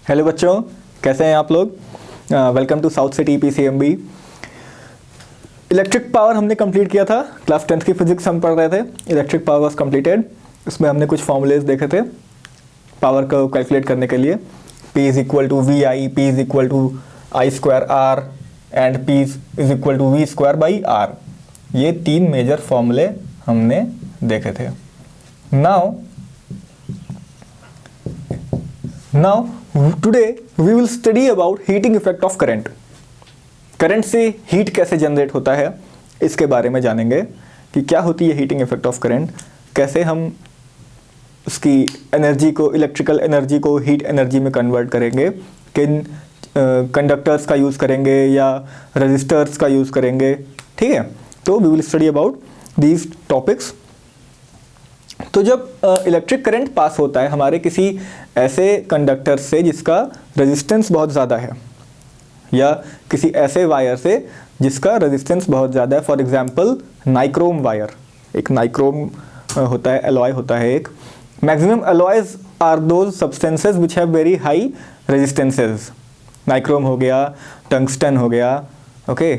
Hello बच्चों, कैसे हैं आप लोग। Welcome to South City PCMB. Electric power हमने कंप्लीट किया था। क्लास 10th की फिजिक्स हम पढ़ रहे थे। Electric power was completed. उसमें हमने कुछ फॉर्मूलेज देखे थे पावर को कैलकुलेट करने के लिए। P is equal to V I, P is equal to I square R and P is equal to V square by R. ये तीन मेजर फॉर्मूले हमने देखे थे। Now today we will study about heating effect of current. Current से heat कैसे generate होता है इसके बारे में जानेंगे कि क्या होती है हीटिंग इफेक्ट ऑफ करंट, कैसे हम उसकी एनर्जी को, इलेक्ट्रिकल एनर्जी को हीट एनर्जी में कन्वर्ट करेंगे, किन कंडक्टर्स का यूज़ करेंगे या रजिस्टर्स का यूज़ करेंगे। ठीक है, तो we will study about these topics. तो जब इलेक्ट्रिक करंट पास होता है हमारे किसी ऐसे कंडक्टर से जिसका रेजिस्टेंस बहुत ज़्यादा है, या किसी ऐसे वायर से जिसका रेजिस्टेंस बहुत ज़्यादा है, फॉर एग्जांपल नाइक्रोम वायर। एक नाइक्रोम होता है, एलॉय होता है एक। Maximum alloys are those substances which have very high resistances. Nichrome हो गया, टंगस्टन हो गया, ओके,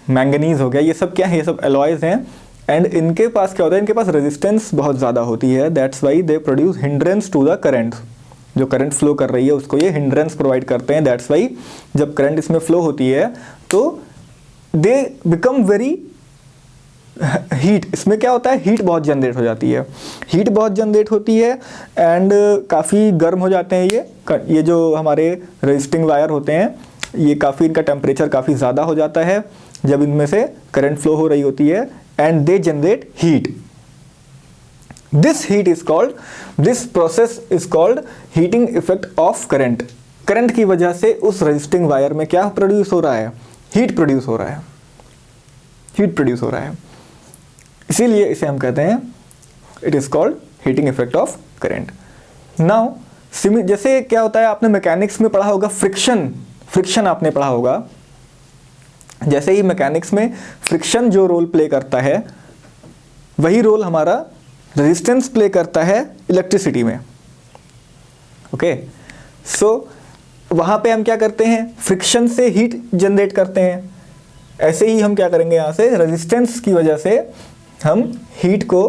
मैंगनीज हो गया, ये सब क्या है, ये सब एलॉयज हैं। एंड इनके पास क्या होता है, इनके पास रेजिस्टेंस बहुत ज़्यादा होती है। That's why they produce hindrance to the current. जो करंट फ्लो कर रही है उसको ये हिंड्रेंस प्रोवाइड करते हैं। दैट्स वाई जब करंट इसमें फ्लो होती है तो दे बिकम वेरी हीट। इसमें क्या होता है, हीट बहुत जनरेट हो जाती है। हीट बहुत जनरेट होती है एंड काफ़ी गर्म हो जाते हैं ये जो हमारे रेजिस्टिंग वायर होते हैं, ये काफ़ी, इनका टेम्परेचर काफ़ी ज़्यादा हो जाता है जब इनमें से करंट फ्लो हो रही होती है, and they generate heat. This process is called heating effect of current. Current की वजह से उस रेजिस्टिंग वायर में क्या प्रोड्यूस हो रहा है, हीट प्रोड्यूस हो रहा है, हीट प्रोड्यूस हो रहा है। इसीलिए इसे हम कहते हैं, it is called heating effect of current. Now जैसे क्या होता है, आपने मैकेनिक्स में पढ़ा होगा फ्रिक्शन आपने पढ़ा होगा। जैसे ही मैकेनिक्स में फ्रिक्शन जो रोल प्ले करता है वही रोल हमारा रेजिस्टेंस प्ले करता है इलेक्ट्रिसिटी में। ओके, सो वहाँ पे हम क्या करते हैं, फ्रिक्शन से हीट जनरेट करते हैं। ऐसे ही हम क्या करेंगे, यहाँ से रेजिस्टेंस की वजह से हम हीट को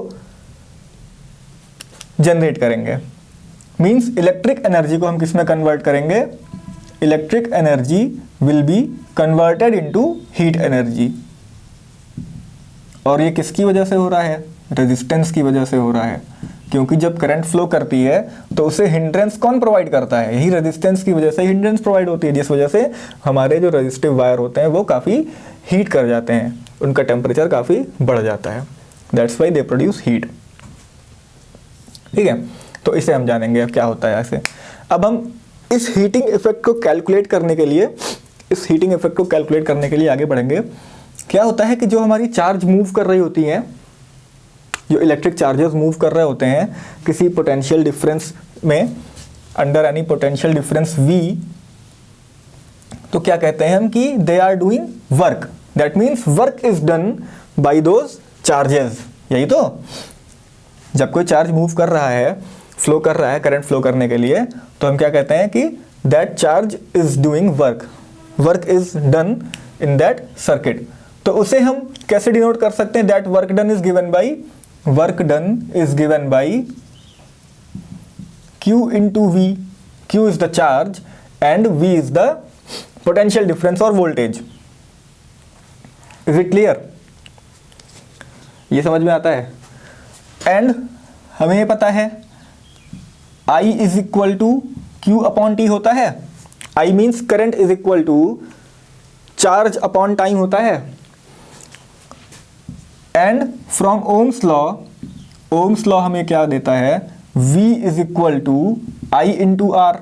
जनरेट करेंगे। मींस इलेक्ट्रिक एनर्जी को हम किस में कन्वर्ट करेंगे, electric energy will be converted into heat energy. और ये किसकी वजह से हो रहा है, रेजिस्टेंस की वजह से हो रहा है। क्योंकि जब करंट फ्लो करती है तो उसे हिंड्रेंस कौन प्रोवाइड करता है, यही रेजिस्टेंस की वजह से हिंड्रेंस प्रोवाइड होती है, जिस वजह से हमारे जो रेजिस्टिव वायर होते हैं वो काफ़ी हीट कर जाते हैं, उनका टेम्परेचर काफ़ी बढ़ जाता है। That's why they produce heat. ठीक है, तो इसे हम जानेंगे अब क्या होता है ऐसे। अब हम इस हीटिंग इफेक्ट को कैलकुलेट करने के लिए आगे बढ़ेंगे। क्या होता है कि जो हमारी चार्ज मूव कर रही होती हैं, जो इलेक्ट्रिक चार्जेस मूव कर रहे होते हैं किसी पोटेंशियल डिफरेंस में, under any potential difference V, तो क्या कहते हैं हम कि they are doing work. That means work is done by those charges. यही तो, जब कोई चार्ज मूव कर रहा है, फ्लो कर रहा है करंट फ्लो करने के लिए, तो हम क्या कहते हैं कि that charge is doing work is done in that circuit. तो उसे हम कैसे डिनोट कर सकते हैं, that work done is given by Q into V। Q is the charge and V is the potential difference और वोल्टेज। इज इट क्लियर, ये समझ में आता है। एंड हमें ये पता है I is equal to Q upon T होता है। I means current is equal to charge upon time होता है। एंड फ्रॉम ओम्स लॉ हमें क्या देता है, V is equal to I into R.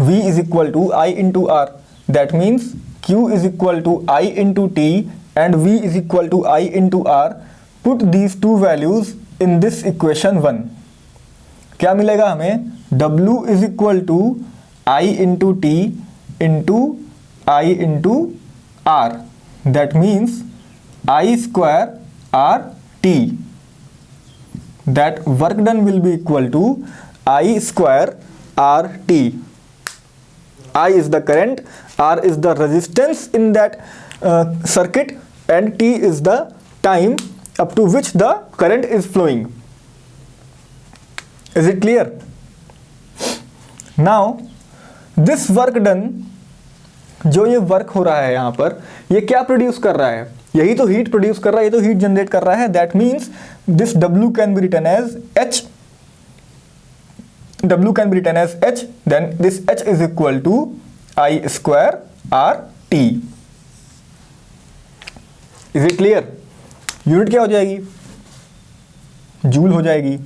V is equal to I into R. That means Q is equal to I into T and V is equal to I into R. Put these two values in this equation 1. क्या मिलेगा हमें, W is equal to I into T into I into R। That means I square R T। that work done will be equal to I square RT. I is the current, R is the resistance in that circuit, and T is the time up to which the current is flowing. Is it clear? Now this work done, जो ये work हो रहा है यहाँ पर, ये क्या produce कर रहा है? यही तो हीट प्रोड्यूस कर रहा है, ये तो हीट जनरेट कर रहा है. That means this W can be written as H. W can be written as H, then this H is equal to I square RT. Is it clear? Unit क्या हो जाएगी? जूल हो जाएगी.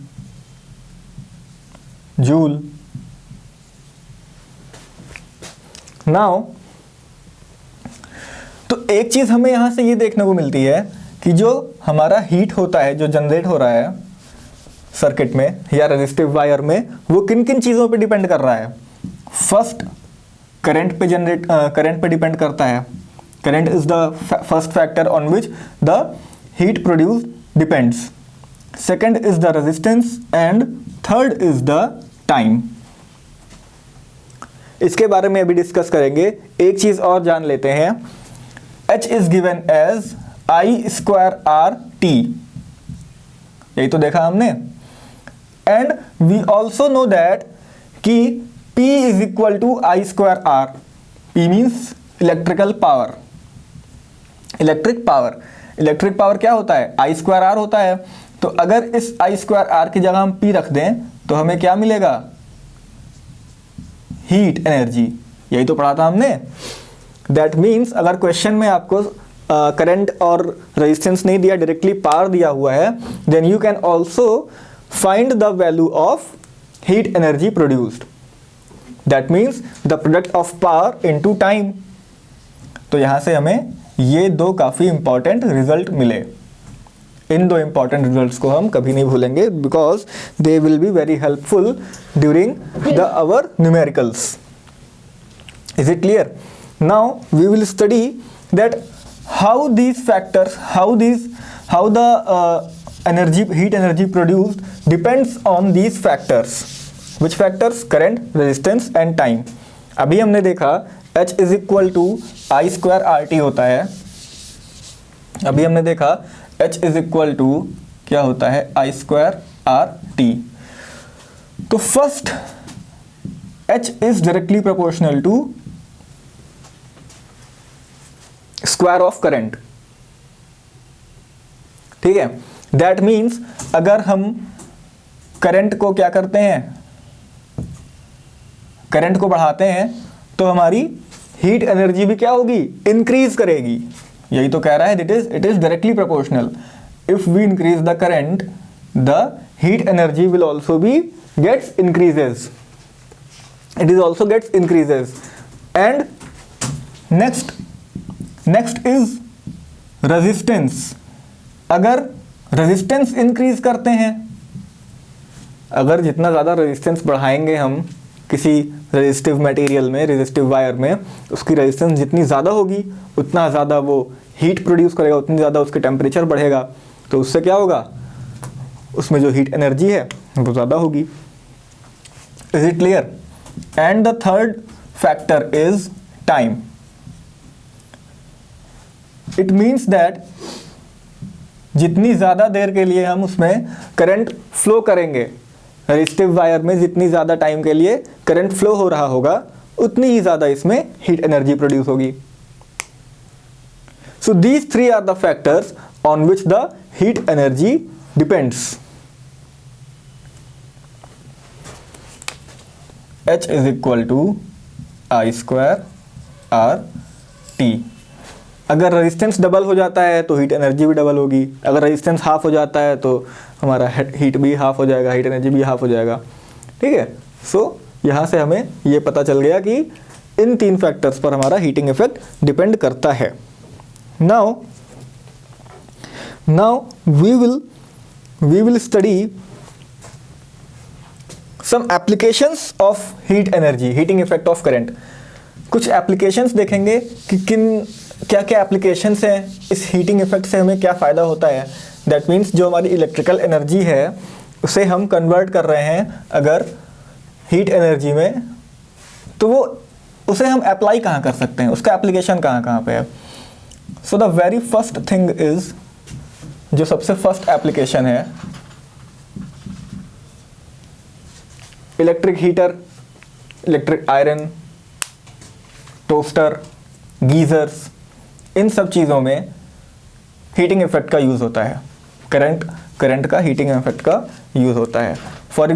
Joule. Now तो एक चीज हमें यहां से ये देखने को मिलती है कि जो हमारा हीट होता है, जो जनरेट हो रहा है सर्किट में या रेजिस्टिव वायर में, वो किन किन चीज़ों पे डिपेंड कर रहा है? फर्स्ट, करंट पे डिपेंड करता है. Current is the first factor on which the heat produce depends. Second is the resistance and third is the time. इसके बारे में अभी डिस्कस करेंगे. एक चीज और जान लेते हैं. H is given as I square RT. यही तो देखा हमने. And we also know that कि P is equal to I square R. P means electrical power. Electric power क्या होता है? I स्क्वायर R होता है. तो अगर इस I स्क्वायर R की जगह हम P रख दें तो हमें क्या मिलेगा? Heat energy. यही तो पढ़ा था हमने. दैट मीन्स अगर क्वेश्चन में आपको करंट और रेजिस्टेंस नहीं दिया, डायरेक्टली पावर दिया हुआ है, then you can also find the value of heat energy produced. That means the product of power into time. तो यहां से हमें ये दो काफी इंपॉर्टेंट रिजल्ट मिले. इन दो इंपॉर्टेंट रिजल्ट्स को हम कभी नहीं भूलेंगे, because they will be very helpful during the our numericals. Is it clear? Now we will study that how these factors, how the heat energy produced depends on these factors. Which factors? Current, resistance and time. अभी हमने देखा H is equal to I square RT होता है. अभी हमने देखा H is equal to क्या होता है? I square RT. तो first H is directly proportional to square of current. ठीक है. दैट मीन्स अगर हम करंट को क्या करते हैं, करंट को बढ़ाते हैं, तो हमारी हीट एनर्जी भी क्या होगी? इंक्रीज करेगी. यही तो कह रहा है. It is directly proportional. If we increase the current, the heat energy will also be gets increases. It is also gets increases. And next is resistance. अगर रेजिस्टेंस इंक्रीज करते हैं, अगर जितना ज़्यादा रेजिस्टेंस बढ़ाएंगे हम किसी रेजिस्टिव मटेरियल में, रेजिस्टिव वायर में, उसकी रेजिस्टेंस जितनी ज़्यादा होगी उतना ज़्यादा वो हीट प्रोड्यूस करेगा, उतनी ज़्यादा उसके टेम्परेचर बढ़ेगा. तो उससे क्या होगा? उसमें जो हीट एनर्जी है वो ज़्यादा होगी. Is it clear? And the third factor is time. It means that जितनी ज़्यादा देर के लिए हम उसमें करंट फ्लो करेंगे, रेजिस्टिव वायर में जितनी ज़्यादा टाइम के लिए करंट फ्लो हो रहा होगा, उतनी ही ज़्यादा इसमें हीट एनर्जी प्रोड्यूस होगी. So these three are the factors on which the heat energy depends. H is equal to I square RT. अगर रेजिस्टेंस डबल हो जाता है तो हीट एनर्जी भी डबल होगी. अगर रेजिस्टेंस हाफ हो जाता है तो हमारा हीट भी हाफ हो जाएगा, हीट एनर्जी भी हाफ हो जाएगा. ठीक है. सो यहाँ से हमें ये पता चल गया कि इन तीन फैक्टर्स पर हमारा हीटिंग इफेक्ट डिपेंड करता है. Now we will study some applications of heat energy, heating effect of current. कुछ एप्लीकेशंस देखेंगे कि क्या क्या एप्लीकेशंस हैं, इस हीटिंग इफेक्ट से हमें क्या फ़ायदा होता है. दैट मीन्स जो हमारी इलेक्ट्रिकल एनर्जी है उसे हम कन्वर्ट कर रहे हैं अगर हीट एनर्जी में, तो वो उसे हम अप्लाई कहाँ कर सकते हैं, उसका एप्लीकेशन कहाँ पे है। So the very first thing is, जो सबसे फर्स्ट एप्लीकेशन है, electric heater, electric iron, toaster, geysers, इन सब चीज़ों में हीटिंग इफेक्ट का यूज़ होता है। करंट का हीटिंग इफेक्ट का यूज़ होता है। फॉर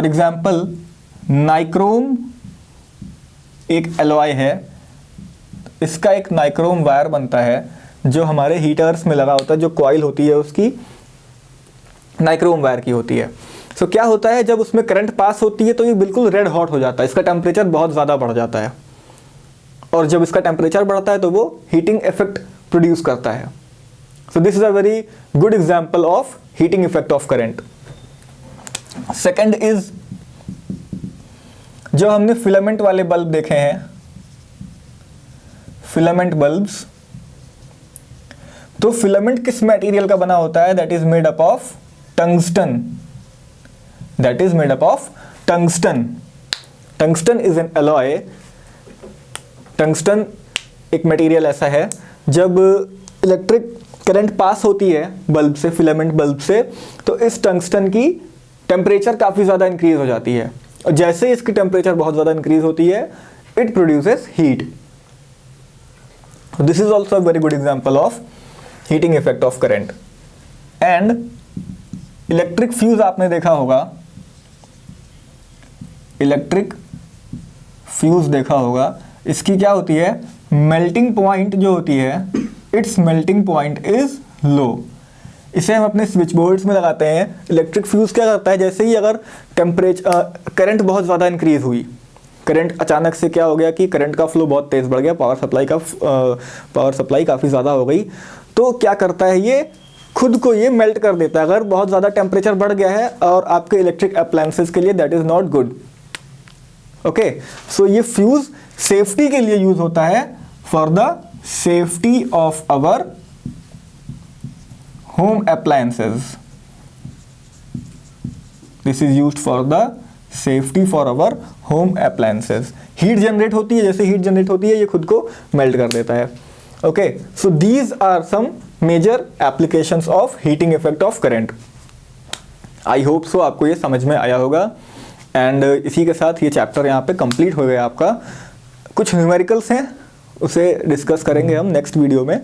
एग्जाम्पल नाइक्रोम एक एलॉय है, इसका एक नाइक्रोम वायर बनता है जो हमारे हीटर्स में लगा होता है, जो कॉइल होती है उसकी नाइक्रोम वायर की होती है। सो क्या होता है, जब उसमें करंट पास होती है तो ये बिल्कुल रेड हॉट हो जाता है, इसका टेम्परेचर बहुत ज़्यादा बढ़ जाता है, और जब इसका टेम्परेचर बढ़ता है तो वो हीटिंग इफेक्ट प्रोड्यूस करता है। So this is a very good example of heating effect of current. Second is, जो हमने फिलामेंट वाले बल्ब देखे हैं, फिलामेंट बल्ब्स, तो फिलामेंट किस मटेरियल का बना होता है, that is made up of tungsten. That is made up of tungsten. Tungsten is an alloy. Tungsten एक मटेरियल ऐसा है, जब इलेक्ट्रिक करंट पास होती है बल्ब से, फिलामेंट बल्ब से, तो इस टंगस्टन की टेम्परेचर काफ़ी ज़्यादा इंक्रीज हो जाती है, और जैसे ही इसकी टेम्परेचर बहुत ज़्यादा इंक्रीज होती है, it produces heat. This is also a very good example of heating effect of current. And electric fuse आपने देखा होगा, इलेक्ट्रिक फ्यूज देखा होगा, इसकी क्या होती है, मेल्टिंग पॉइंट जो होती है, it's melting point is low. इसे हम अपने स्विच बोर्ड्स में लगाते हैं। इलेक्ट्रिक फ्यूज क्या करता है, जैसे ही अगर करंट बहुत ज़्यादा इंक्रीज हुई, करंट अचानक से क्या हो गया कि करंट का फ्लो बहुत तेज़ बढ़ गया, पावर सप्लाई काफ़ी ज़्यादा हो गई, तो क्या करता है, ये खुद को ये मेल्ट कर देता है। अगर बहुत ज़्यादा टेम्परेचर बढ़ गया है और आपके इलेक्ट्रिक अप्लायंसेस के लिए, that is not good. Okay, so ये फ्यूज सेफ्टी के लिए यूज होता है, for the safety of our home appliances. This is used for the safety for our home appliances. Heat generate होती है, जैसे हीट जनरेट होती है ये खुद को मेल्ट कर देता है। Okay, so these are some major applications of heating effect of current. I hope so आपको ये समझ में आया होगा। एंड इसी के साथ ये चैप्टर यहाँ पे कंप्लीट हो गया आपका। कुछ न्यूमेरिकल्स हैं, उसे डिस्कस करेंगे हम नेक्स्ट वीडियो में।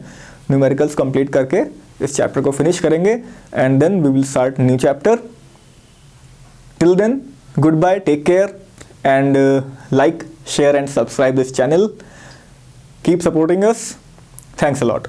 न्यूमेरिकल्स कंप्लीट करके इस चैप्टर को फिनिश करेंगे, and then we will start new chapter. Till then, goodbye, take care, and like, share and subscribe this channel. Keep supporting us. Thanks a lot.